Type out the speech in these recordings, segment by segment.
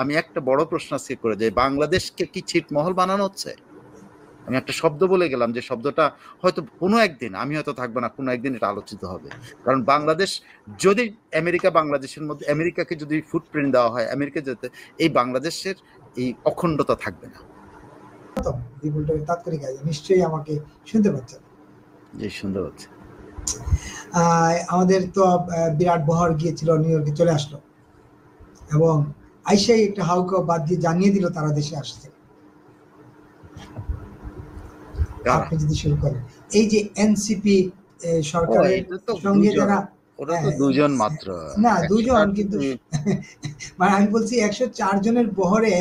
আমি একটা বড় প্রশ্ন আজকে করে যাই, বাংলাদেশকে কি ছিটমহল বানানো হচ্ছে? আমি একটা শব্দ বলে গেলাম যে শব্দটা হয়তো কোনো একদিন আমি হয়তো থাকবো না, কোনো একদিন এটা আলোচিত হবে। কারণ বাংলাদেশ যদি আমেরিকা বাংলাদেশের মধ্যে আমেরিকাকে যদি ফুটপ্রিন্ট দেওয়া হয় আমেরিকা যেতে, এই বাংলাদেশের এই অখণ্ডতা থাকবে না। তাৎক্ষণিক আছে, নিশ্চয়ই আমাকে শুনতে পাচ্ছেন? জি, শুনতে পাচ্ছি। আমাদের তো বিরাট বহর গিয়েছিল, নিউ ইয়র্কে চলে আসলো এবং আইসাই একটা হাউকা বাদ দিয়ে জানিয়ে দিল তারা দেশে আসছে। আপনি যদি শুরু করেন, এই যে এনসিপি সরকারের সঙ্গে যারা, ওরা তো দুজন মাত্র, না দুজন, কিন্তু মানে আমি বলছি 104 জনের বহরে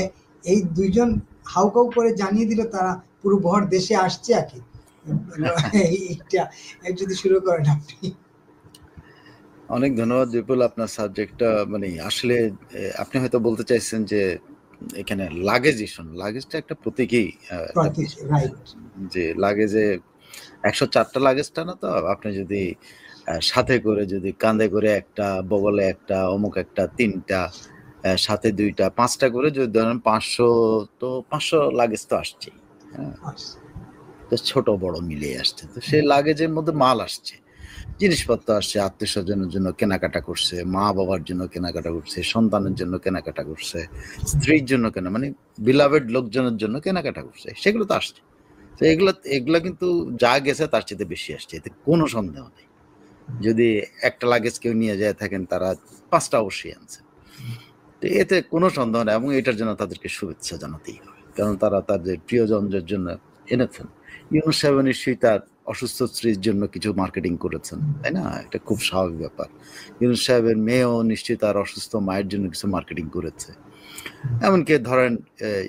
এই দুইজন হাউকাউ করে জানিয়ে দিল তারা পুরো বহর দেশে আসছে আর কি। এইটা যদি শুরু করেন আপনি। অনেক ধন্যবাদ বিপুল, আপনার সাবজেক্টটা মানে আসলে আপনি হয়তো বলতে চাইছেন যে এখানে লাগেজটা একটা প্রতীকী, যে লাগেজে 104টা লাগেজটা না, তো আপনি যদি সাথে করে যদি কাঁধে করে একটা, বগলে একটা, অমুক একটা, 3টা, সাথে 2টা, 5টা করে যদি ধরেন 500, তো 500 লাগেজ তো আসছেই। হ্যাঁ, তো ছোট বড় মিলিয়ে আসছে, তো সেই লাগেজের মধ্যে মাল আসছে, জিনিসপত্র আসছে, আত্মীয় স্বজনের জন্য কেনাকাটা করছে, মা বাবার জন্য কেনাকাটা করছে, সন্তানের জন্য কেনাকাটা করছে, স্ত্রীর জন্য মানে বিলাভেড লোকজনের জন্য কেনাকাটা করছে, সেগুলো তো আসছে। তো এগুলা কিন্তু যা গেছে তার চেয়ে বেশি আসছে, এতে কোনো সন্দেহ নেই। যদি একটা লাগেজ কেউ নিয়ে যায় থাকেন, তারা 5টা অবশ্যই আনছে, তো এতে কোনো সন্দেহ নেই, এবং এটার জন্য তাদেরকে শুভেচ্ছা জানাতেই হবে, কারণ তারা তাদের প্রিয়জনদের জন্য এনেছেন। ইউনূস সাহেব নিশ্চয়ই তার অসুস্থ স্ত্রীর জন্য কিছু মার্কেটিং করেছেন, তাই না? এটা খুব স্বাভাবিক ব্যাপার। ইউনূস সাহেবের মেয়েও নিশ্চয়ই তার অসুস্থ মায়ের জন্য কিছু মার্কেটিং করেছে। এমনকি ধরেন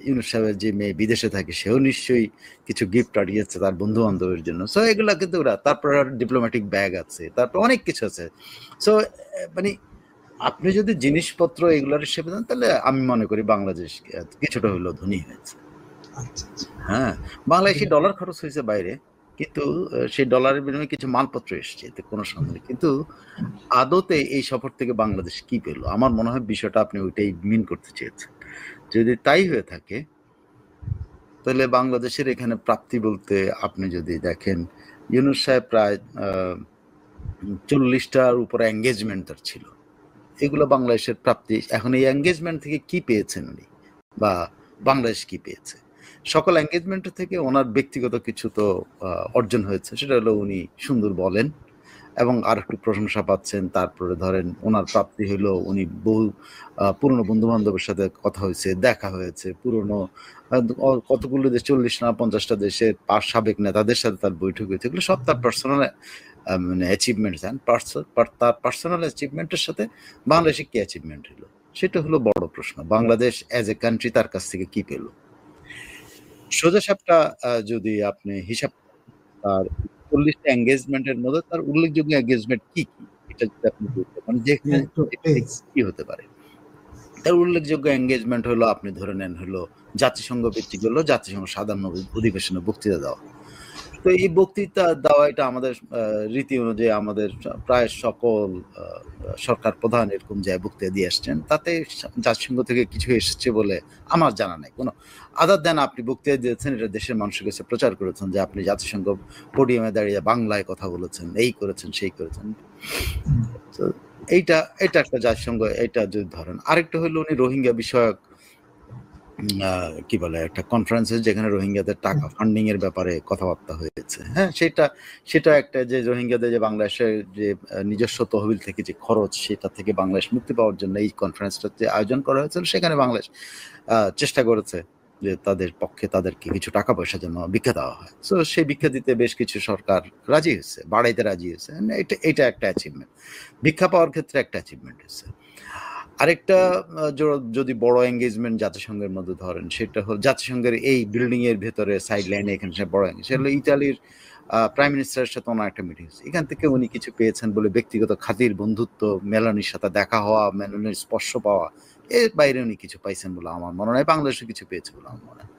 ইউনূস সাহেবের যে মেয়ে বিদেশে থাকে, সেও নিশ্চয়ই কিছু গিফট পাঠিয়েছে তার বন্ধু বান্ধবের জন্য। সো এগুলা কিন্তু ওরা, তারপর ডিপ্লোম্যাটিক ব্যাগ আছে, তারপর অনেক কিছু আছে। সো মানে আপনি যদি জিনিসপত্র এগুলোর হিসেবে দেন, তাহলে আমি মনে করি বাংলাদেশ কিছুটা হলেও ধনী হয়েছে। হ্যাঁ, বাংলাদেশি ডলার খরচ হয়েছে বাইরে, কিন্তু সেই ডলারের বিনিময়ে কিছু মালপত্র এসছে, এতে কোনো সন্দেহ নেই। কিন্তু আদতে এই সফর থেকে বাংলাদেশ কি পেল? আমার মনে হয় বিষয়টা আপনি ওইটাই মিন করতে চেয়েছেন। যদি তাই হয়ে থাকে, তাহলে বাংলাদেশের এখানে প্রাপ্তি বলতে আপনি যদি দেখেন, ইউনূস সাহেব প্রায় 40টার উপরে এঙ্গেজমেন্ট তার ছিল, এগুলো বাংলাদেশের প্রাপ্তি। এখন এই এঙ্গেজমেন্ট থেকে কি পেয়েছেন উনি, বা বাংলাদেশ কি পেয়েছে? সকল এঙ্গেজমেন্ট থেকে ওনার ব্যক্তিগত কিছু তো অর্জন হয়েছে, সেটা হলো উনি সুন্দর বলেন এবং আর একটু প্রশংসা পাচ্ছেন। তারপরে ধরেন ওনার প্রাপ্তি হলো উনি পুরনো বন্ধু বান্ধবের সাথে কথা হয়েছে, দেখা হয়েছে, পুরনো কতগুলো দেশ, 40 না 50টা দেশের সাবেক নেতাদের সাথে তার বৈঠক হয়েছে, এগুলো সব তার পার্সোনাল মানে অ্যাচিভমেন্ট। তার পার্সোনাল অ্যাচিভমেন্টের সাথে বাংলাদেশে কি অ্যাচিভমেন্ট হলো, সেটা হলো বড় প্রশ্ন। বাংলাদেশ অ্যাজ এ কান্ট্রি তার কাছ থেকে কি পেল? সোজা সাপটা যদি আপনি হিসাব, তার 40টা এঙ্গেজমেন্টের মধ্যে তার উল্লেখযোগ্য এঙ্গেজমেন্ট কি কি, এটা যদি আপনি বলতে পারেন যেখানে কি হতে পারে, তার উল্লেখযোগ্য এঙ্গেজমেন্ট হলো, আপনি ধরে নেন হলো জাতিসংঘ ভিত্তিক হলো জাতিসংঘ সাধারণ অধিবেশনে বক্তৃতা দেওয়া। তো এই বক্তৃতা দেওয়া, এটা আমাদের রীতি অনুযায়ী আমাদের প্রায় সকল সরকার প্রধান এরকম যে বক্তৃতা দিয়ে আসছেন, তাতে জাতিসংঘ থেকে কিছু এসেছে বলে আমার জানা নাই। কোনো আদার দেন আপনি বক্তৃতা দিয়েছেন, এটা দেশের মানুষের কাছে প্রচার করেছেন যে আপনি জাতিসংঘ পোডিয়ামে দাঁড়িয়ে বাংলায় কথা বলেছেন, এই করেছেন, সেই করেছেন। তো এটা একটা জাতিসংঘ, এটা যদি ধরেন। আরেকটা হলো উনি রোহিঙ্গা বিষয়ক কি বলে একটা কনফারেন্সে, যেখানে রোহিঙ্গাদের টাকা ফান্ডিং এর ব্যাপারে কথাবার্তা হয়েছে। হ্যাঁ, সেটা একটা, যে রোহিঙ্গাদের যে বাংলাদেশের যে নিজস্ব তহবিল থেকে যে খরচ, সেটা থেকে বাংলাদেশ মুক্তি পাওয়ার জন্য এই কনফারেন্সটা যে আয়োজন করা হয়েছিল, সেখানে বাংলাদেশ চেষ্টা করেছে যে তাদের পক্ষে তাদেরকে কিছু টাকা পয়সা যেন ভিক্ষা দেওয়া হয়। সো সেই ভিক্ষা দিতে বেশ কিছু সরকার রাজি হয়েছে, বাড়াইতে রাজি হয়েছে। এটা একটা অ্যাচিভমেন্ট, ভিক্ষা পাওয়ার ক্ষেত্রে একটা অ্যাচিভমেন্ট হয়েছে। আরেকটা যদি বড় এঙ্গেজমেন্ট জাতিসংঘের মধ্যে ধরেন, সেটা হল জাতিসংঘের এই বিল্ডিং এর ভেতরে সাইড লাইনে এখানে বড় এঙ্গেজ, সেটা হলো ইতালির প্রাইম মিনিস্টারের সাথে ওনার একটা মিটিং হয়েছে। এখান থেকে উনি কিছু পেয়েছেন বলে ব্যক্তিগত খাতির, বন্ধুত্ব, মেলানির সাথে দেখা হওয়া, মেলানির স্পর্শ পাওয়া, এর বাইরে উনি কিছু পাইছেন বলে আমার মনে হয়। বাংলাদেশে কিছু পেয়েছে বলে আমার মনে হয়।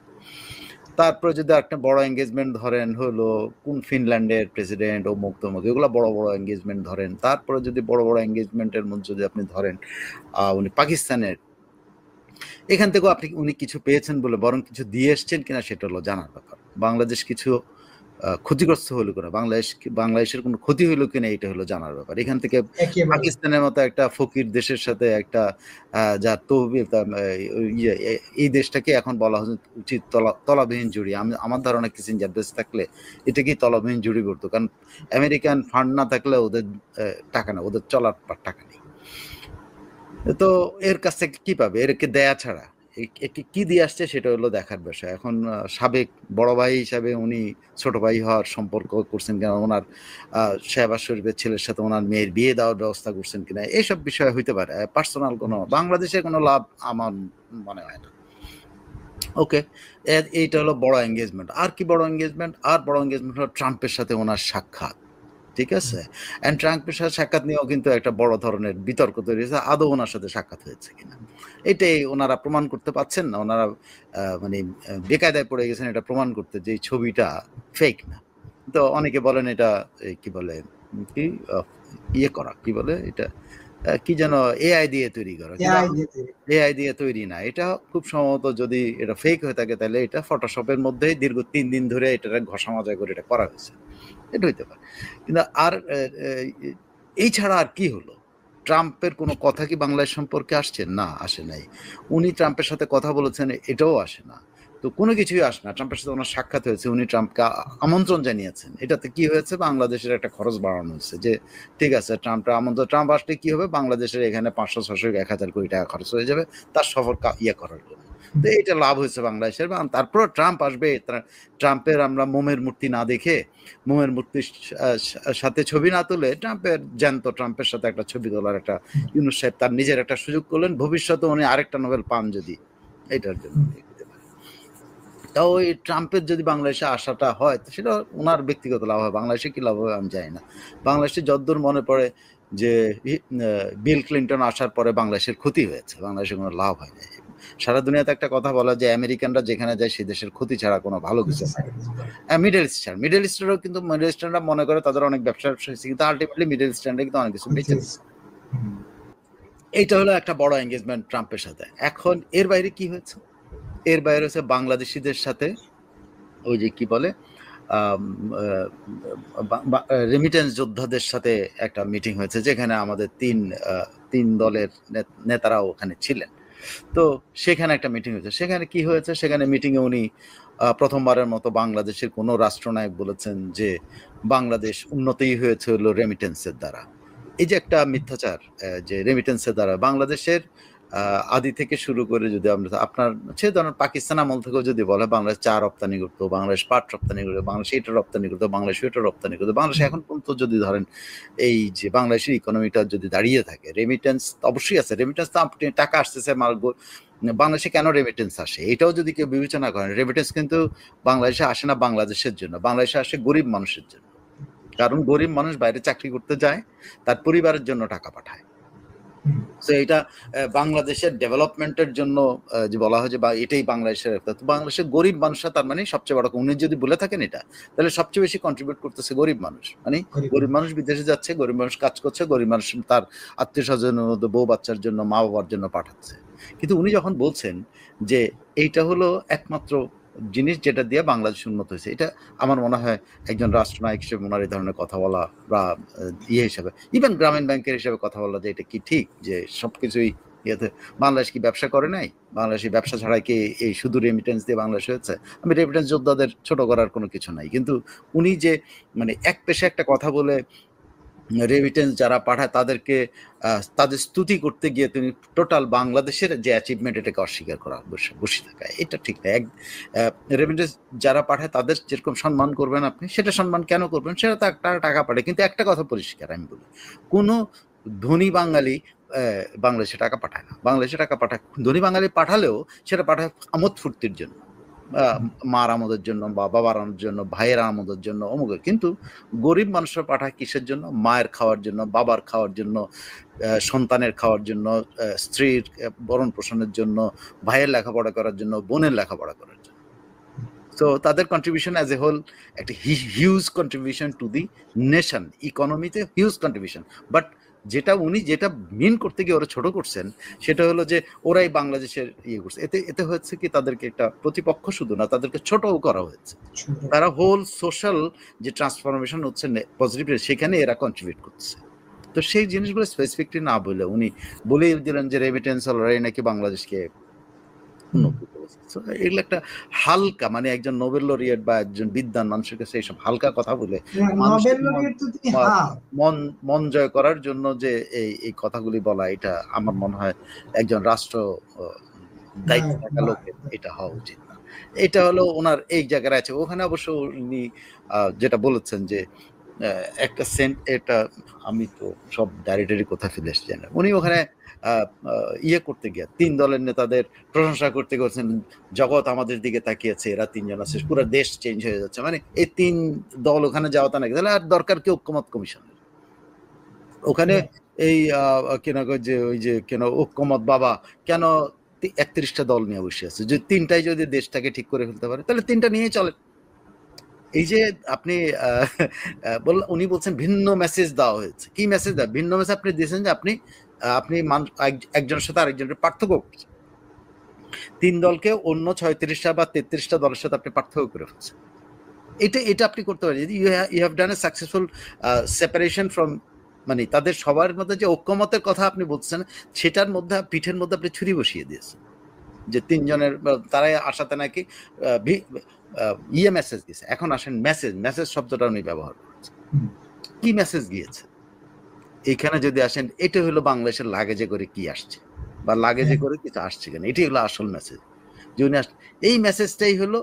তারপরে যদি একটা বড় এঙ্গেজমেন্ট ধরেন হলো কোন ফিনল্যান্ডের প্রেসিডেন্ট অমুক তমুক, এগুলো বড় বড় এঙ্গেজমেন্ট ধরেন। তারপরে যদি বড় বড় এঙ্গেজমেন্টের মধ্যে যদি আপনি ধরেন উনি পাকিস্তানের এখান থেকেও উনি কিছু পেয়েছেন বলে বরং কিছু দিয়ে এসছেন কিনা সেটা হলো জানার ব্যাপার। বাংলাদেশ কিছু ক্ষতিগ্রস্ত হলো কিনা, বাংলাদেশের কোনো ক্ষতি হইলো কিনা, এটা হলো জানার ব্যাপার। এখান থেকে একেবারে পাকিস্তানের মতো একটা ফকির দেশের সাথে একটা যার তহবিল এই দেশটাকে এখন বলা উচিত তলাবিহীন জুড়ি। আমার ধারণা কিসিঞ্জার দেশ থাকলে এটাকেই তলাবিহীন জুড়ি করতো, কারণ আমেরিকান ফান্ড না থাকলে ওদের টাকা না, ওদের চলার টাকা নেই। তো এর কাছ থেকে কি পাবে? এরকে দেয়া ছাড়া একে কি দিয়ে আসছে সেটা হলো দেখার বিষয়। এখন সাবেক বড় ভাই হিসাবে উনি ছোট ভাই হওয়ার সম্পর্ক করছেন কিনা, ওনার শাহবাজ শরীফের ছেলের সাথে ওনার মেয়ের বিয়ে দেওয়ার ব্যবস্থা করছেন কিনা, এইসব বিষয় হইতে পারে। পার্সোনাল কোনো বাংলাদেশের কোনো লাভ আমার মনে হয় না। ওকে, এইটা হলো বড় এঙ্গেজমেন্ট। আর কি বড় এঙ্গেজমেন্ট? আর বড় এঙ্গেজমেন্ট হলো ট্রাম্পের সাথে ওনার সাক্ষাৎ। ঠিক আছে, এন্ড ট্রাম্পের সাথে সাক্ষাৎ নিয়েও কিন্তু একটা বড় ধরনের বিতর্ক তৈরি হয়েছে, আদৌ ওনার সাথে সাক্ষাৎ হয়েছে কিনা। এটাই ওনারা প্রমাণ করতে পারছেন না। ওনারা মানে বেকায়দায় পড়ে গেছেন এটা প্রমাণ করতে যে এই ছবিটা ফেক না। তো অনেকে বলেন এটা কি বলে কি ইয়ে করা, কি বলে এটা কি যেন এআই দিয়ে তৈরি করা। এআই দিয়ে তৈরি না, এটা খুব সম্ভবত যদি এটা ফেক হয়ে থাকে তাহলে এটা ফটোশপের মধ্যেই দীর্ঘ 3 দিন ধরে এটা ঘষা মাজা করে এটা করা হয়েছে, এটা হইতে পারে। কিন্তু আর এই ছাড়া আর কি হলো? ট্রাম্পের কোনো কথা কি বাংলাদেশ সম্পর্কে আসছে? না, আসে নাই। উনি ট্রাম্পের সাথে কথা বলেছেন, এটাও আসে না। তো কোনো কিছুই আসে না। ট্রাম্পের সাথে ওনার সাক্ষাৎ হয়েছে, উনি ট্রাম্পকে আমন্ত্রণ জানিয়েছেন। এটাতে কি হয়েছে? বাংলাদেশের একটা খরচ বাড়ানো হয়েছে, যে ঠিক আছে ট্রাম্প আসলে কি হবে, বাংলাদেশের এখানে 500, 600, 1000 কোটি টাকা খরচ হয়ে যাবে তার সফর ইয়ে করার জন্য। তো এটা লাভ হয়েছে বাংলাদেশের। তারপর ট্রাম্প আসবে, ট্রাম্পের আমরা মোমের মূর্তি না দেখে, মোমের মূর্তির সাথে ছবি না তুলে ট্রাম্পের সাথে একটা ছবি তোলার একটা ইউনুস সাহেব তার নিজের একটা সুযোগ করলেন। ভবিষ্যতে উনি আরেকটা নোবেল পান যদি এটার জন্য। তাও ওই ট্রাম্পের যদি বাংলাদেশে আসাটা হয় তো সেটা ওনার ব্যক্তিগত লাভ হয়, বাংলাদেশে কি লাভ হবে আমি জানি না। বাংলাদেশে যতদূর মনে পড়ে যে বিল ক্লিন্টন আসার পরে বাংলাদেশের ক্ষতি হয়েছে, বাংলাদেশের কোনো লাভ হয় না। সারা দুনিয়াতে একটা কথা বলা যে আমেরিকানরা যেখানে যায় সে দেশের ক্ষতি ছাড়া কোনো ভালো কিছু হয় না। মিডল ইস্টেরও কিন্তু মিডল ইস্টার্নরা মনে করে তাদের অনেক ব্যবসা হয়েছে, কিন্তু আলটিমেটলি মিডল ইস্টার্নরা কিন্তু অনেক কিছু বেঁচে। এইটা হলো একটা বড় এঙ্গেজমেন্ট ট্রাম্পের সাথে। এখন এর বাইরে কি হয়েছে? এর বাইরে হচ্ছে বাংলাদেশিদের সাথে ওই যে কি বলে রেমিটেন্স যোদ্ধাদের সাথে একটা মিটিং হয়েছে, যেখানে আমাদের তিন দলের নেতারাও ওখানে ছিলেন। তো সেখানে একটা মিটিং হয়েছে। সেখানে কি হয়েছে? সেখানে মিটিংয়ে উনি প্রথমবারের মতো বাংলাদেশের কোনো রাষ্ট্রনায়ক বলেছেন যে বাংলাদেশ উন্নতি হয়েছে হলো রেমিটেন্সের দ্বারা। এই যে একটা মিথ্যাচার, যে রেমিটেন্সের দ্বারা বাংলাদেশের আদি থেকে শুরু করে যদি আমরা আপনার সে ধরনের পাকিস্তান আমল থেকেও যদি বলে বাংলাদেশ চা রপ্তানি করতো, বাংলাদেশ পাট রপ্তানি করতো, বাংলাদেশ এটা রপ্তানি করতো, বাংলাদেশ এটা রপ্তানি করতো, বাংলাদেশ এখন পর্যন্ত যদি ধরেন এই যে বাংলাদেশের ইকোনমিটা যদি দাঁড়িয়ে থাকে, রেমিটেন্স অবশ্যই আছে। রেমিটেন্স তো আপনি টাকা আসতেছে, বাংলাদেশে কেন রেমিটেন্স আসে এটাও যদি কেউ বিবেচনা করেন, রেমিটেন্স কিন্তু বাংলাদেশে আসে না বাংলাদেশের জন্য, বাংলাদেশে আসে গরিব মানুষের জন্য। কারণ গরিব মানুষ বাইরে চাকরি করতে যায়, তার পরিবারের জন্য টাকা পাঠায়। তো এটা বাংলাদেশের ডেভেলপমেন্টের জন্য যে বলা হয় যে বা এটাই বাংলাদেশের, বাংলাদেশের গরিব মানুষরা তার মানে সবচেয়ে বড়, উনি যদি বলে থাকেন এটা, তাহলে সবচেয়ে বেশি কন্ট্রিবিউট করতেছে গরিব মানুষ। মানে গরিব মানুষ বিদেশে যাচ্ছে, গরিব মানুষ কাজ করছে, গরিব মানুষ তার আত্মীয় স্বজনের মধ্যে বউ বাচ্চার জন্য, মা বাবার জন্য পাঠাচ্ছে। কিন্তু উনি যখন বলছেন যে এইটা হলো একমাত্র জিনিস যেটা দিয়ে বাংলাদেশ উন্নত হয়েছে, এটা আমার মনে হয় একজন রাষ্ট্রনায়ক হিসেবে ওনার এই ধরনের কথা বলা বা ইয়ে হিসাবে, ইভেন গ্রামীণ ব্যাংকের হিসেবে কথা বলা, যে এটা কি ঠিক যে সবকিছুই ইয়েতে বাংলাদেশ কি ব্যবসা করে নাই, বাংলাদেশি ব্যবসা ছাড়াই কি এই শুধু রেমিটেন্স দিয়ে বাংলাদেশ হয়েছে? আমি রেমিটেন্স যোদ্ধাদের ছোট করার কোনো কিছু নাই, কিন্তু উনি যে মানে এক পেশে একটা কথা বলে রেমিটেন্স যারা পাঠায় তাদেরকে তাদের স্তুতি করতে গিয়ে তিনি টোটাল বাংলাদেশের যে অ্যাচিভমেন্ট এটাকে অস্বীকার করা, বসে থাকা, এটা ঠিক না। রেমিটেন্স যারা পাঠায় তাদের যেরকম সম্মান করবেন আপনি, সেটা সম্মান কেন করবেন? সেটা তারা টাকা পাঠায়। কিন্তু একটা কথা পরিষ্কার আমি বলি, কোনো ধনী বাঙালি বাংলাদেশে টাকা পাঠায় না। বাংলাদেশে টাকা পাঠায়, ধনী বাঙালি পাঠালেও সেটা পাঠায় আমোদ ফুর্তির জন্য, মার আমোদের জন্য বা বাবার আমোদের জন্য, ভাইয়ের আমোদের জন্য, অমুকের। কিন্তু গরিব মানুষরা পাঠায় কিসের জন্য? মায়ের খাওয়ার জন্য, বাবার খাওয়ার জন্য, সন্তানের খাওয়ার জন্য, স্ত্রীর ভরণ পোষণের জন্য, ভাইয়ের লেখাপড়া করার জন্য, বোনের লেখাপড়া করার জন্য। তো তাদের কন্ট্রিবিউশন অ্যাজ এ হোল একটা huge contribution to the nation, ইকোনমিতে হিউজ কন্ট্রিবিউশন। বাট যেটা উনি যেটা মিন করতে গিয়ে ওরা ছোট করছেন সেটা হলো যে ওরাই বাংলাদেশের ইয়ে করছে, এতে এতে হচ্ছে কি তাদেরকে একটা প্রতিপক্ষ শুধু না, তাদেরকে ছোটও করা হয়েছে। তারা হোল সোশ্যাল যে ট্রান্সফরমেশন হচ্ছে পজিটিভ, সেখানে এরা কন্ট্রিবিউট করছে। তো সেই জিনিসগুলো স্পেসিফিকলি না বলে উনি বলেই দিলেন যে রেমিটেন্স অলরাই নাকি বাংলাদেশকে উন্নতি করেছে। এগুলো একটা হালকা, মানে একজন নোবেল লরিয়েট বা একজন বিদ্বান মানুষের কাছে এইসব হালকা কথা বলে মানুষের মন জয় করার জন্য যে এই কথাগুলি বলা, এটা আমার মনে হয় একজন রাষ্ট্র দায়িত্ব থাকা লোকের এটা হওয়া উচিত না। এটা হলো ওনার এই জায়গায় আছে। ওখানে অবশ্য উনি যেটা বলেছেন যে একটা এটা আমি তো সব ডাইরেক্টরি কথা ফেলে এসছি না, উনি ওখানে ইয়ে করতে গিয়ে 3 দলের নেতাদের প্রশংসা করতে গেছেন, জগৎ আমাদের দিকে তাকিয়েছে, এরা 3 জন আছে, পুরো দেশ চেঞ্জ হয়ে যাচ্ছে। মানে এই 3 দল ওখানে যাওয়া নাকি, তাহলে আর দরকার কি ঐক্যমত কমিশনের? ওখানে এই কেন যে ওই যে কেন ঐক্যমত বাবা কেন 31টা দল নিয়ে বসে আছে? যে 3টাই যদি দেশটাকে ঠিক করে ফেলতে পারে তাহলে 3টা নিয়ে চলে। এই যে আপনি উনি বলছেন ভিন্ন মেসেজ দেওয়া হয়েছে। কি মেসেজ দেওয়া? ভিন্ন মেসেজ আপনি দিয়েছেন যে আপনি একজনের সাথে আরেকজনের পার্থক্য করছেন। 3 দলকে অন্য 36টা বা 33টা দলের সাথে আপনি পার্থক্য করে ফেলছেন। এটা আপনি করতে পারেন। You have done a successful separation from, মানে তাদের সবার মধ্যে যে ঐক্যমতের কথা আপনি বলছেন সেটার মধ্যে পিঠের মধ্যে আপনি ছুরি বসিয়ে দিয়েছেন যে 3 জনের তারাই আসাতে নাকি ইয়ে মেসেজ দিয়েছে। এখন আসেন মেসেজ শব্দটা উনি ব্যবহার করেছেন। কি মেসেজ গিয়েছে এইখানে যদি আসেন? এটা হলো বাংলাদেশের লাগেজে করে কি আসছে বা লাগেজে করে কিছু আসছে কেন, এটাই হলো আসল মেসেজ। যে উনি এই মেসেজটাই হলো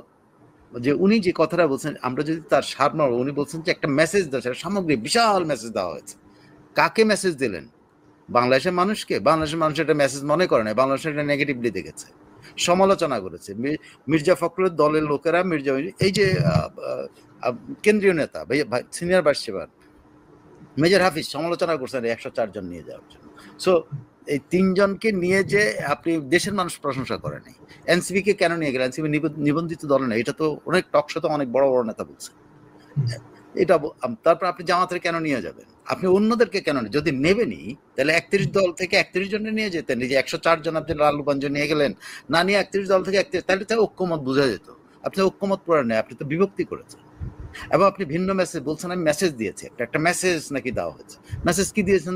যে উনি যে কথাটা বলছেন, আমরা যদি তার সারমর্ম, উনি বলছেন যে একটা মেসেজ দেওয়া, সামগ্রিক বিশাল মেসেজ দেওয়া হয়েছে। কাকে মেসেজ দিলেন? বাংলাদেশের মানুষকে? বাংলাদেশের মানুষ এটা মেসেজ মনে করে না, বাংলাদেশের এটা নেগেটিভলি দেখেছে, সমালোচনা করেছে। মির্জা ফখরুলের দলের লোকেরা এই যে কেন্দ্রীয় নেতা সিনিয়র ভাইস চেয়ারম্যান মেজর হাফিজ সমালোচনা করছেন 104 জন নিয়ে যাওয়ার জন্য। সো এই 3 জনকে নিয়ে যে আপনি দেশের মানুষ প্রশংসা করেন নাই। এনসিপি কে কেন নিয়ে গেলেন? এনসিপি নিবন্ধিত দল না, এটা তো অনেক টকশোতে অনেক বড় বড় নেতা বলছে। এটা তারপর আপনি জামাতের কেন নিয়ে যাবেন? আপনি অন্যদেরকে কেন? যদি নেবেনই তাহলে 31 দল থেকে 31 জনে নিয়ে যেতেন। এই যে 104 জন আপনি লালগঞ্জ নিয়ে গেলেন, না নিয়ে 31 দল থেকে 31, তাহলে তো ঐক্যমত বোঝা যেত। আপনি ঐক্যমত পড়েন নাই, আপনি তো বিভক্তি করেছেন। এবং আপনি ভিন্ন মেসেজ বলছেন, আমি মেসেজ দিয়েছি, একটা মেসেজ নাকি দেওয়া হয়েছে। মেসেজ কি দিয়েছেন?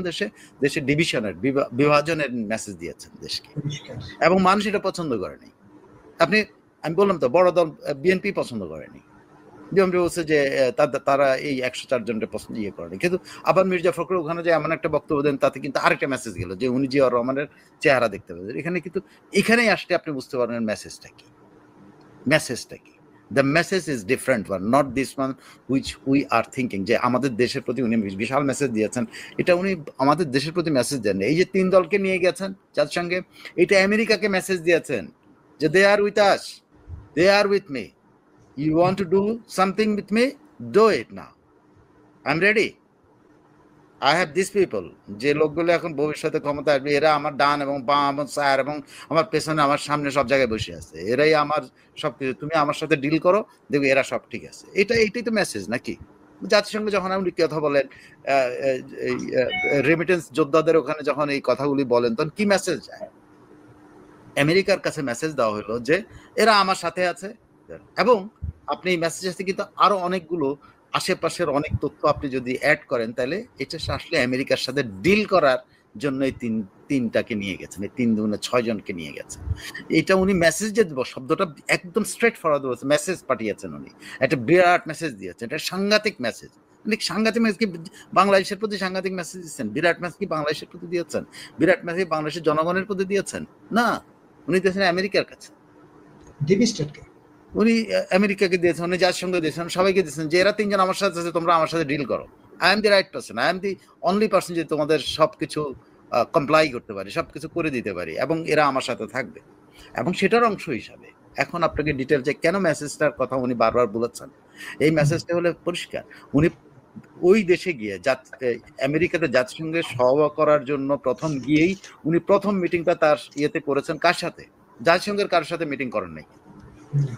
দেশে ডিভিশনের, বিভাজনের মেসেজ দিয়েছেন দেশকে, এবং মানুষ এটা পছন্দ করেনি। আমি বললাম তো বড় দল বিএনপি পছন্দ করেনি, বিএনপি বলছে যে তারা এই 104 জনকে পছন্দ করেনি। কিন্তু আবার মির্জা ফখরুল ওখানে যে এমন একটা বক্তব্য দেন, তাতে কিন্তু আরেকটা মেসেজ গেল যে উনি জিয়াউর রহমানের চেহারা দেখতে পেলেন। এখানেই আসলে আপনি বুঝতে পারবেন মেসেজটা কি। The message is different one, not this one which we are thinking, যে আমাদের দেশের প্রতি উনি বিশাল মেসেজ দিয়েছেন। এটা উনি আমাদের দেশের প্রতি মেসেজ দেন। এই যে 3 দলকে নিয়ে গেছেন জাতিসংঘে, এটা আমেরিকাকে মেসেজ দিয়েছেন যে they are with us, they are with me, you want to do something with me, do it now, I'm ready, I have these people। যে লোকগুলো এখন ভবিষ্যতে ক্ষমতা আসবে, এরা আমার ডান এবং বাম, আমার স্যার এবং আমার পেছনে, আমার সামনে সব জায়গায় বসে আছে, এরাই আমার সবকিছু, তুমি আমার সাথে ডিল করো, দেখবে এরা সব ঠিক আছে। এইটাই তো মেসেজ নাকি? জাতিসংঘে যখন আপনি কথা বলেন, রেমিটেন্স যোদ্ধাদের ওখানে যখন এই কথাগুলি বলেন, তখন কি মেসেজ যায়? আমেরিকার কাছে মেসেজ দেওয়া হলো যে এরা আমার সাথে আছে। এবং আপনি এই মেসেজ আছে কিন্তু আরো অনেকগুলো আশেপাশের অনেক তথ্য আপনি যদি অ্যাড করেন, তাহলে এটা আসলে আমেরিকার সাথে ডিল করার জন্য এই তিনটাকে নিয়ে গেছেন, এই 3 দুগুণে 6 জনকে নিয়ে গেছেন। এটা উনি মেসেজ যে শব্দটা একদম স্ট্রেট ফরওয়ার্ড বলছে, মেসেজ পাঠিয়েছেন উনি, একটা বিরাট মেসেজ দিয়েছেন, এটা সাংঘাতিক মেসেজ। সাংঘাতিক মেসেজ কি বাংলাদেশের প্রতি সাংঘাতিক মেসেজ দিচ্ছেন? বিরাট মেসেজ কি বাংলাদেশের প্রতি দিয়েছেন? বিরাট মেসেজ বাংলাদেশের জনগণের প্রতি দিয়েছেন? না, উনি দিয়েছেন আমেরিকার কাছে, উনি আমেরিকাকে দিয়েছেন, উনি জাতিসংঘে দিয়েছেন, সবাইকে দিয়েছেন যে এরা 3 জন আমার সাথে আছে, তোমরা আমার সাথে ডিল করো। I am the right person, I am the only person যে তোমাদের সবকিছু কমপ্লাই করতে পারি, সবকিছু করে দিতে পারি, এবং এরা আমার সাথে থাকবে। এবং সেটার অংশ হিসাবে এখন আপনাকে ডিটেল যে কেন মেসেজটার কথা উনি বারবার বলেছেন, এই মেসেজটা হলে পরিষ্কার। উনি ওই দেশে গিয়ে আমেরিকাতে জাতিসংঘে সভা করার জন্য প্রথম গিয়েই উনি প্রথম মিটিংটা তার ইয়েতে করেছেন কার সাথে? জাতিসংঘের কারোর সাথে মিটিং করেন নাই,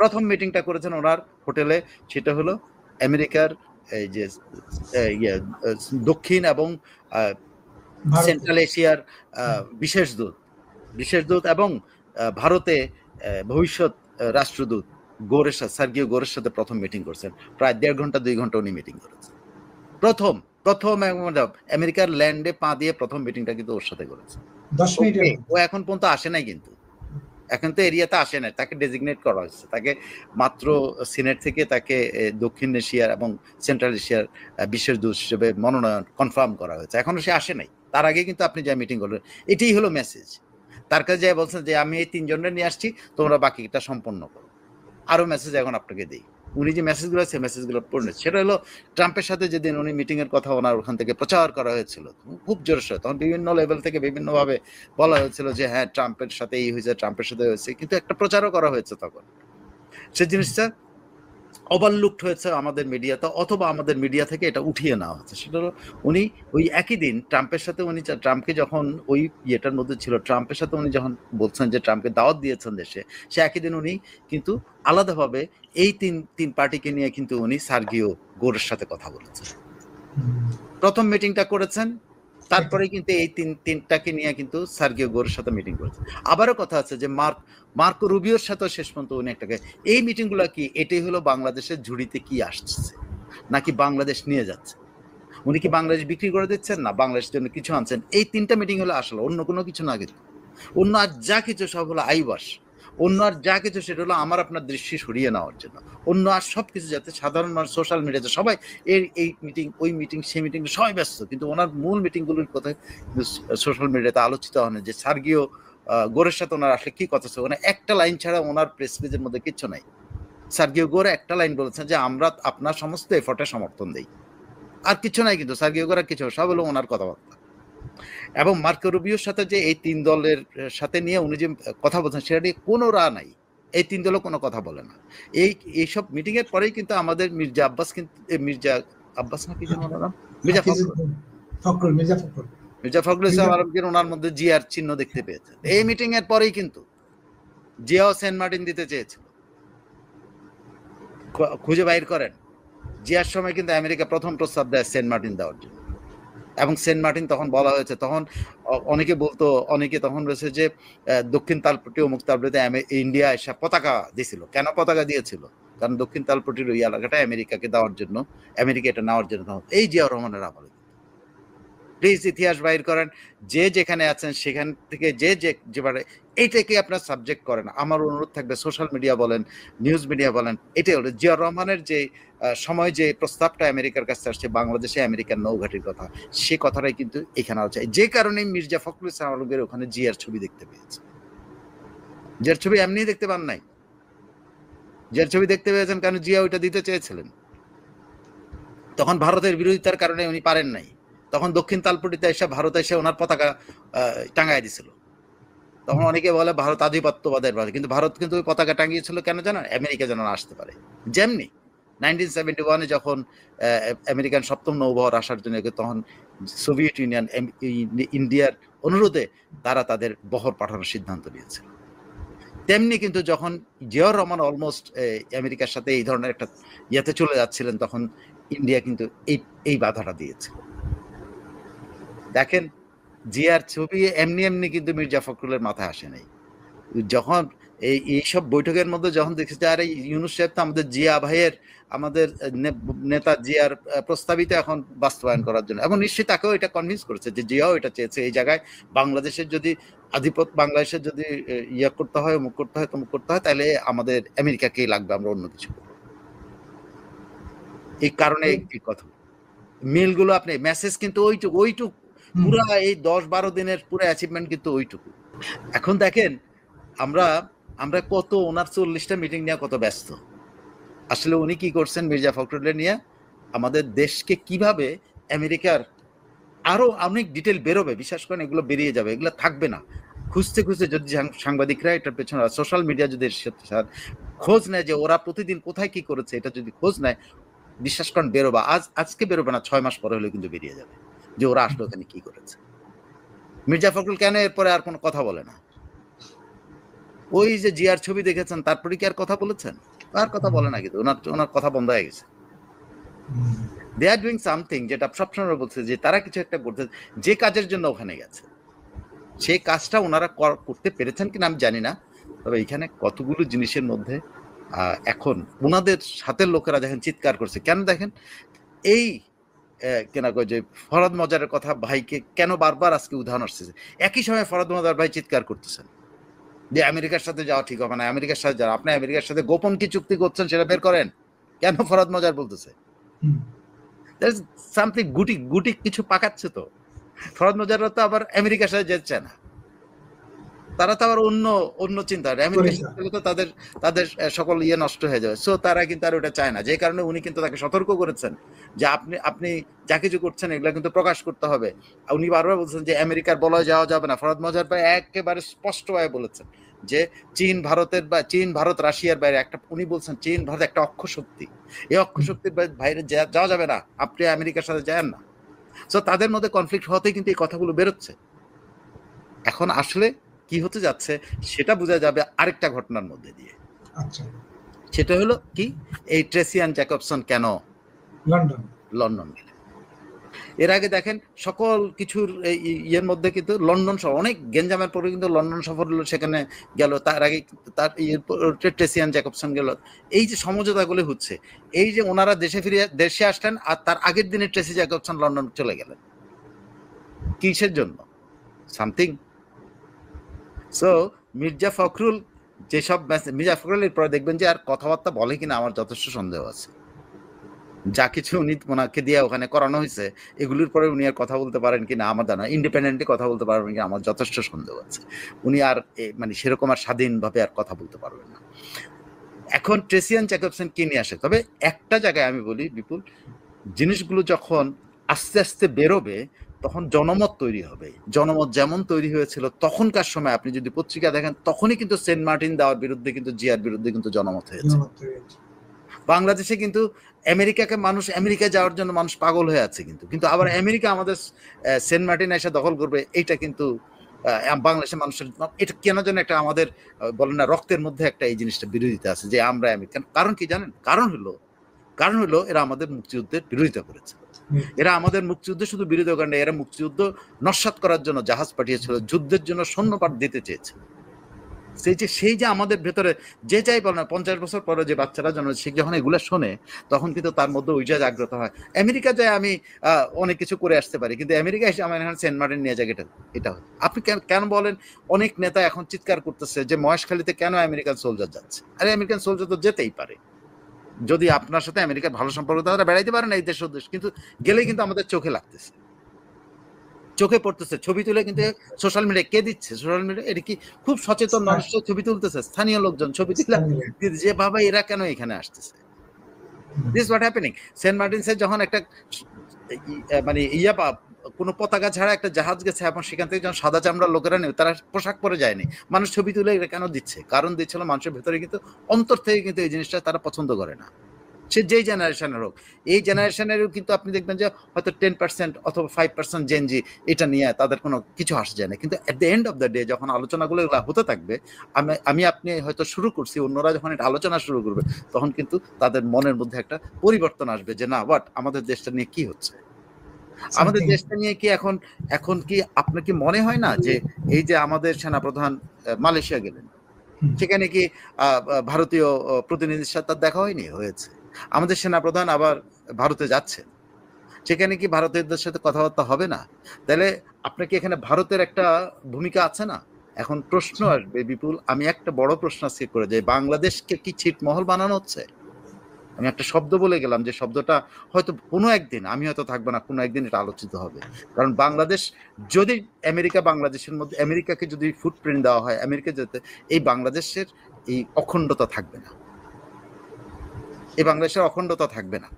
প্রথম মিটিংটা করেছেন ওনার হোটেলে। সেটা হলো আমেরিকার এই যে দক্ষিণ এবং সেন্ট্রাল এশিয়ার বিশেষ দূত এবং ভারতে ভবিষ্যৎ রাষ্ট্রদূত সার্গিও গোরের সাথে প্রথম মিটিং করছেন। প্রায় 1.5 ঘন্টা 2 ঘন্টা উনি মিটিং করেছেন। প্রথম আমেরিকার ল্যান্ডে পা দিয়ে প্রথম মিটিংটা কিন্তু ওর সাথে করেছে। 10 মিনিটের ও এখন পর্যন্ত আসে নাই, কিন্তু এখন তো এরিয়াতে আসে নাই, তাকে ডেজিগনেট করা হয়েছে, তাকে মাত্র সিনেট থেকে তাকে দক্ষিণ এশিয়ার এবং সেন্ট্রাল এশিয়ার বিশেষ দূত হিসেবে মনোনয়ন কনফার্ম করা হয়েছে। এখনো সে আসে নাই, তার আগে কিন্তু আপনি যা মিটিং করলেন, এটাই হলো মেসেজ। তার কাছে যাই বলছেন যে আমি এই 3 জনের নিয়ে আসছি, তোমরা বাকিটা সম্পন্ন করো। আরো মেসেজ এখন আপনাকে দিই। উনি যে মেসেজগুলো আছে মেসেজগুলো পড়লেন, সেটা হলো ট্রাম্পের সাথে যেদিন উনি মিটিং এর কথা ওনার ওখান থেকে প্রচার করা হয়েছিল খুব জোরসে, তখন বিভিন্ন লেভেল থেকে বিভিন্নভাবে বলা হয়েছিল যে হ্যাঁ ট্রাম্পের সাথে এই হয়েছে, ট্রাম্পের সাথে হয়েছে, কিন্তু একটা প্রচারও করা হয়েছে তখন। সে জিনিসটা ওভারলুকড হয়েছে আমাদের মিডিয়াতে, অথবা আমাদের মিডিয়া থেকে এটা উঠিয়ে নেওয়া হচ্ছে। সেটা হলো উনি ওই একই দিন ট্রাম্পের সাথে ট্রাম্পকে যখন ওই ইয়েটার মধ্যে ছিল, ট্রাম্পের সাথে উনি যখন বলছেন যে ট্রাম্পকে দাওয়াত দিয়েছেন দেশে, সে একই দিন উনি কিন্তু আলাদাভাবে এই তিন পার্টিকে নিয়ে কিন্তু উনি সার্গিও গোরের সাথে কথা বলেছেন। প্রথম মিটিংটা করেছেন, তারপরে কিন্তু এই তিনটাকে নিয়ে কিন্তু সার্গিও গোরের সাথে মিটিং করেছেন। আবারও কথা আছে যে মার্কো রুবিওর সাথে শেষ পর্যন্ত উনি একটাকে, এই মিটিংগুলো কি এটাই হলো বাংলাদেশের ঝুড়িতে কি আসছে নাকি বাংলাদেশ নিয়ে যাচ্ছে? উনি কি বাংলাদেশ বিক্রি করে দিচ্ছেন, না বাংলাদেশের জন্য কিছু আনছেন? এই 3টা মিটিং হলো আসলে, অন্য কোনো কিছু না। কিন্তু অন্য আর যা কিছু সব হলো আইবাস, অন্য আর যা কিছু সেটা হলো আমার আপনার দৃষ্টি সরিয়ে নেওয়ার জন্য। অন্য আর সবকিছু যাতে সাধারণ মানুষ সোশ্যাল মিডিয়াতে সবাই এই মিটিং ওই মিটিং সেই মিটিং সবাই ব্যস্ত, কিন্তু ওনার মূল মিটিংগুলোর কথা সোশ্যাল মিডিয়াতে আলোচিত হয় না। যে সার্গিও গোরের সাথে ওনার আসলে কি কথা ছিল, ওনার একটা লাইন ছাড়া ওনার প্রেস পেজের মধ্যে কিচ্ছু নাই। সার্গিও গোরে একটা লাইন বলেছেন যে আমরা আপনার সমস্ত এফর্টে সমর্থন দেই, আর কিছু নাই। কিন্তু সার্গিও গোরা কিছু সব হলো ওনার কথাবার্তা। এবং মার্কো রুবিওর সাথে যে এই 3 দলের সাথে নিয়ে উনি যে কথা বলছেন, সেটা নিয়ে কোনো রা নাই। এই 3 দলও কোনো কথা বলে না। এইসব মিটিং এর পরেই কিন্তু আমাদের মির্জা আব্বাস না কি যেন ওনার নাম, মির্জা ফখরুল ইসলাম আলমগীর ওনার মধ্যে জিয়ার চিহ্ন দেখতে পেয়েছে। এই মিটিং এর পরেই কিন্তু জিয়াও সেন্ট মার্টিন দিতে চেয়েছিল। খুঁজে বাইর করেন, জিয়ার সময় কিন্তু আমেরিকা প্রথম প্রস্তাব দেয় সেন্ট মার্টিন দেওয়ার জন্য। এবং সেন্ট মার্টিন তখন বলা হয়েছে, তখন অনেকে তখন বলেছে যে দক্ষিণ তালপট্টি অমুক তালপট্টিতে ইন্ডিয়া এসে পতাকা দিয়েছিল। কেন পতাকা দিয়েছিল? কারণ দক্ষিণ তালপট্টির ওই এলাকাটা আমেরিকাকে দেওয়ার জন্য, আমেরিকা এটা নেওয়ার জন্য এই জিয়াউর রহমানের আমলে। প্লিজ ইতিহাস বাইর করেন, যে যেখানে আছেন সেখান থেকে যেবারে এইটাকে আপনার সাবজেক্ট করেন। আমার অনুরোধ থাকবে, সোশ্যাল মিডিয়া বলেন, নিউজ মিডিয়া বলেন, এটাই হলো জিয়াউর রহমানের যে সময় যে প্রস্তাবটা আমেরিকার কাছে আসছে বাংলাদেশে আমেরিকার নৌঘাটির কথা, সে কথাটাই কিন্তু এখানে আছে। যে কারণে মির্জা ফখরুল ইসলাম আলমগীর ওখানে জিয়ার ছবি দেখতে পেয়েছে। জিয়ার ছবি এমনি দেখতে পান নাই, জিয়ার ছবি দেখতে পেয়েছেন কারণ জিয়া ওইটা দিতে চেয়েছিলেন। তখন ভারতের বিরোধিতার কারণে উনি পারেন নাই। তখন দক্ষিণ তালপট্টিতে এসে ভারত এসে ওনার পতাকা টাঙায় দিছিল। তখন অনেকে বলে ভারত আধিপত্যবাদের ভারত, কিন্তু ভারত কিন্তু ওই পতাকা টাঙিয়েছিল কেন জানেন? আমেরিকা যেন আসতে পারে। যেমনি 1971-এ যখন আমেরিকান 7ম নৌবহর আসার জন্য, তখন সোভিয়েত ইউনিয়ন ইন্ডিয়ার অনুরোধে তারা তাদের বহর পাঠানোর সিদ্ধান্ত নিয়েছিল। তেমনি কিন্তু যখন জিয়াউর রহমান অলমোস্ট আমেরিকার সাথে এই ধরনের একটা ইয়েতে চলে যাচ্ছিলেন, তখন ইন্ডিয়া কিন্তু এই বাধাটা দিয়েছিল। দেখেন, জিয়ার ছবি এমনি কিন্তু মির্জা ফখরুলের মাথায় আসে নাই। যখন এইসব বৈঠকের মধ্যে যখন দেখেছে আরে ইউনূস সাহেব তো আমাদের জিয়া ভাইয়ের, আমাদের নেতা জিয়ার প্রস্তাবিত এখন বাস্তবায়ন করার জন্য, এবং নিশ্চয়ই তাকেও এটা কনভিন্স করেছে যে জিয়াও এটা চেয়েছে। এই জায়গায় বাংলাদেশের যদি বাংলাদেশের যদি ইয়ে করতে হয়, মুখ করতে হয়, তমুক করতে হয়, তাহলে আমাদের আমেরিকাকেই লাগবে, আমরা অন্য কিছু করবো। এই কারণে এই কথা মিলগুলো, আপনি মেসেজ কিন্তু ওইটুকু পুরা এই 10-12 দিনের পুরো অ্যাচিভমেন্ট কিন্তু ওইটুকু। এখন দেখেন আমরা কত ওনার 40টা মিটিং নিয়ে কত ব্যস্ত। আসলে উনি কি করছেন মির্জা ফখরুলের নিয়ে, আমাদের দেশকে কিভাবে আমেরিকার আরো অনেক ডিটেল বেরোবে, বিশ্বাস করেন এগুলো বেরিয়ে যাবে, এগুলো থাকবে না। খুঁজতে যদি সাংবাদিকরা এটার পেছনে, সোশ্যাল মিডিয়া যদি খোঁজ নেয় যে ওরা প্রতিদিন কোথায় কি করেছে, এটা যদি খোঁজ নেয়, বিশ্বাস করেন বেরোবা। আজকে বেরোবে না, 6 মাস পরে হলে কিন্তু বেরিয়ে যাবে যে ওরা আসলে ওখানে কি করেছে। মির্জা ফখরুল কেন এরপরে আর কোনো কথা বলে না? ওই যে জিয়ার ছবি দেখেছেন, তারপরে কি আর কথা বলেছেন? আর কথা বলে না, কিন্তু ওনার কথা বন্ধ হয়ে গেছে। দে আর ডুইং সামথিং, যেটা সবসময় বলছে যে তারা কিছু একটা করতে, যে কাজের জন্য ওখানে গেছে সেই কাজটা ওনারা করতে পেরেছেন কিনা আমি জানি না। তবে এখানে কতগুলো জিনিসের মধ্যে এখন ওনাদের সাথের লোকেরা দেখেন চিৎকার করছে কেন, দেখেন এই কেনা কয় যে ফরহাদ মজারের কথা ভাইকে কেন বারবার আজকে উদাহরণ আসতেছে। একই সময় ফরহাদ মজার ভাই চিৎকার করতেছেন যে আমেরিকার সাথে যাওয়া ঠিক হবে না, আমেরিকার সাথে যাওয়া, আপনি আমেরিকার সাথে গোপন কি চুক্তি করছেন সেটা বের করেন, কেন ফরহাদ মজার বলতেছে সামথিং গুটি গুটি কিছু পাকাচ্ছে। তো ফরহাদ মজাররা তো আবার আমেরিকার সাথে যেতে চায় না, তারা তো আবার অন্য অন্য চিন্তা, আমেরিকার সাথে তো তাদের তাদের সকল ইয়ে নষ্ট হয়ে যাবে। সো তারা কিন্তু আর ওটা চায় না, যে কারণে উনি কিন্তু তাকে সতর্ক করেছেন যে আপনি আপনি যা কিছু করছেন এগুলা কিন্তু প্রকাশ করতে হবে। উনি বারবার বলছেন যে আমেরিকার বলয় যাওয়া যাবে না। ফরহাদ মজার ভাই একেবারে স্পষ্টভাবে বলেছেন যে চীন ভারতের বা চীন ভারত রাশিয়ার বাইরে একটা, উনি বলছেন চীন ভারত একটা অক্ষ শক্তি, এই অক্ষ শক্তির বাইরে যাওয়া যাবে না, আপনি আমেরিকার সাথে যান না। সো তাদের মধ্যে কনফ্লিক্ট হতেই কিন্তু এই কথাগুলো বেরোচ্ছে। এখন আসলে কি হতে যাচ্ছে সেটা বোঝা যাবে আরেকটা ঘটনার মধ্যে দিয়ে। সেটা হলো কি, এই ট্রেসি অ্যান্ড জ্যাকবসন কেন লন্ডন গেলেন। এর আগে দেখেন সকল কিছুর ইয়ের মধ্যে কিন্তু লন্ডন সফর, অনেক গেঞ্জামের পরে কিন্তু লন্ডন সফর হলো, সেখানে গেল। তার আগে তার ট্রেসি অ্যান্ড জ্যাকবসন গেল। এই যে সমঝোতাগুলো হচ্ছে, এই যে ওনারা দেশে আসলেন আর তার আগের দিনে ট্রেসি জ্যাকবসন লন্ডন চলে গেলেন, কিসের জন্য? সামথিং। সো মির্জা ফখরুল যেসব মির্জা ফখরুলের পরে দেখবেন যে আর কথাবার্তা বলে কিনা আমার যথেষ্ট সন্দেহ আছে। যা কিছু উনি ওনাকে দিয়ে ওখানে করানো হয়েছে এগুলির পরে উনি আর কথা বলতে পারেন কিনা আমার জানা, ইন্ডিপেন্ডেন্টলি কথা বলতে পারবেন কিনা আমার যথেষ্ট সন্দেহ আছে। উনি আর মানে সেরকম আর স্বাধীনভাবে আর কথা বলতে পারবেন না। এখন ট্রেসি অ্যান্ড জ্যাকবসন কি নিয়ে আসে? তবে একটা জায়গায় আমি বলি বিপুল, জিনিসগুলো যখন আস্তে আস্তে বেরোবে তখন জনমত তৈরি হবে। জনমত যেমন তৈরি হয়েছিল তখনকার সময়, আপনি যদি পত্রিকা দেখেন তখনই কিন্তু সেন্ট মার্টিন দেওয়ার বিরুদ্ধে কিন্তু জিয়ার বিরুদ্ধে কিন্তু জনমত হয়েছে। বাংলাদেশে কিন্তু আমেরিকাকে মানুষ, আমেরিকায় যাওয়ার জন্য মানুষ পাগল হয়ে আছে, কিন্তু আবার আমেরিকা আমাদের সেন্ট মার্টিন এসে দখল করবে, এইটা কিন্তু বাংলাদেশের মানুষের এটা কেন যেন একটা আমাদের বলেন না রক্তের মধ্যে একটা এই জিনিসটা বিরোধিতা আছে যে আমরা আমেরিকান। কারণ কি জানেন? কারণ হলো এরা আমাদের মুক্তিযুদ্ধের বিরোধিতা করেছে। এরা আমাদের মুক্তিযুদ্ধে শুধু বিরোধিতা করেন, এরা মুক্তিযুদ্ধ নস্যাৎ করার জন্য জাহাজ পাঠিয়েছিল, যুদ্ধের জন্য সৈন্যপাঠ দিতে চেয়েছে। সেই যে আমাদের ভেতরে যে চাই বলে না, 50 বছর পরে যে বাচ্চারা জন্ম, সে যখন এগুলো শোনে তখন কিন্তু তার মধ্যে ওইটা জাগ্রত হয়। আমেরিকা যায় আমি অনেক কিছু করে আসতে পারি, কিন্তু আমেরিকা এসে আমার এখানে সেন্ট মার্টিন নিয়ে যাক, এটা আপনি কেন বলেন? অনেক নেতা এখন চিৎকার করতেছে যে মহেশখালীতে কেন আমেরিকান সোলজার যাচ্ছে। আরে আমেরিকান সোলজার তো যেতেই পারে, যদি আপনার সাথে আমেরিকার ভালো সম্পর্ক, তারা বেড়াইতে পারে না এই দেশ দেশ, কিন্তু গেলেই কিন্তু আমাদের চোখে লাগতেছে, চোখে পড়তেছে। ছবি তুলে কিন্তু সোশ্যাল মিডিয়া কে দিচ্ছে? সোশ্যাল মিডিয়া এটা কি খুব সচেতন মানুষ ছবি তুলতেছে, স্থানীয় লোকজন ছবি তুলে যে বাবা এরা কেন এখানে আসতেছে। This what happening. সেন্ট মার্টিনসে যখন একটা মানে কোনো পতাকা ছাড়া একটা জাহাজ গেছে এবং সেখান থেকে যখন সাদা চামড়ার লোকেরা নেই, তারা পোশাক পরে যায়নি, মানুষ ছবি তুলে এটা কেন দিচ্ছে? কারণ দিচ্ছিল মানুষের ভেতরে কিন্তু অন্তর থেকে কিন্তু এই জিনিসটা তারা পছন্দ করে না, সে যেই জেনারেশনের হোক। এই জেনারেশনেরও কিন্তু আপনি দেখবেন যে হয়তো 10% অথবা 5% জেনজি এটা নিয়ে তাদের কোনো কিছু আসে যায় না, কিন্তু at the end of the day যখন আলোচনাগুলো হতে থাকবে, আমি আপনি হয়তো শুরু করছি, অন্যরা যখন এটা আলোচনা শুরু করবে তখন কিন্তু তাদের মনের মধ্যে একটা পরিবর্তন আসবে যে না, হোয়াট, আমাদের দেশটা নিয়ে কি হচ্ছে, আমাদের দেশটা নিয়ে কি এখন কি আপনার কি মনে হয় না যে এই যে আমাদের সেনাপ্রধান মালয়েশিয়া গেলেন, সেখানে কি ভারতীয় প্রতিনিধির সাথে তার দেখা হয়নি? হয়েছে। আমাদের সেনাপ্রধান আবার ভারতে যাচ্ছে, সেখানে কি ভারতীয়দের সাথে কথাবার্তা হবে না? তাহলে আপনার কি এখানে ভারতের একটা ভূমিকা আছে না? এখন প্রশ্ন আসবে বিপুল, আমি একটা বড় প্রশ্ন আজকে করে যাই, বাংলাদেশকে কি ছিটমহল বানানো হচ্ছে? আমি একটা শব্দ বলে গেলাম যে শব্দটা হয়তো কোনো একদিন, আমি হয়তো থাকবো না, কোনো একদিন এটা আলোচিত হবে। কারণ বাংলাদেশ যদি বাংলাদেশের মধ্যে আমেরিকাকে যদি ফুটপ্রিন্ট দেওয়া হয়, আমেরিকা যেতে, এই বাংলাদেশের এই অখণ্ডতা থাকবে না, এই বাংলাদেশের অখণ্ডতা থাকবে না।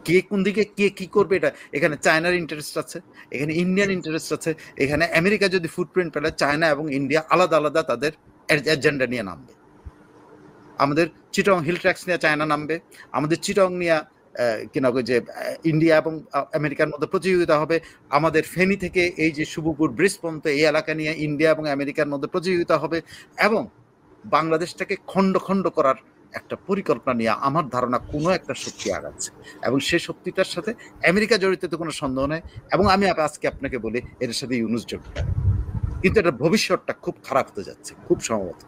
কে কোন দিকে কে কি করবে, এটা এখানে চায়নার ইন্টারেস্ট আছে, এখানে ইন্ডিয়ান ইন্টারেস্ট আছে, এখানে আমেরিকা যদি ফুটপ্রিন্ট পেলে চায়না এবং ইন্ডিয়া আলাদা আলাদা তাদের এজেন্ডা নিয়ে নামবে। আমাদের চিটং হিল ট্র্যাক্স নিয়ে চায়না নামবে, আমাদের চিটং নিয়ে যে ইন্ডিয়া এবং আমেরিকার মধ্যে প্রতিযোগিতা হবে, আমাদের ফেনী থেকে এই যে শুভপুর ব্রিজ পর্যন্ত এই এলাকা নিয়ে ইন্ডিয়া এবং আমেরিকার মধ্যে প্রতিযোগিতা হবে, এবং বাংলাদেশটাকে খণ্ড খণ্ড করার একটা পরিকল্পনা নিয়ে আমার ধারণা কোনো একটা শক্তি আগাচ্ছে, এবং সেই শক্তিটার সাথে আমেরিকা জড়িত তো কোনো সন্দেহ নেই। এবং আমি আজকে আপনাকে বলি এর সাথে ইউনূস জড়িত, কিন্তু এটা ভবিষ্যৎটা খুব খারাপ হতে যাচ্ছে খুব সম্ভবত।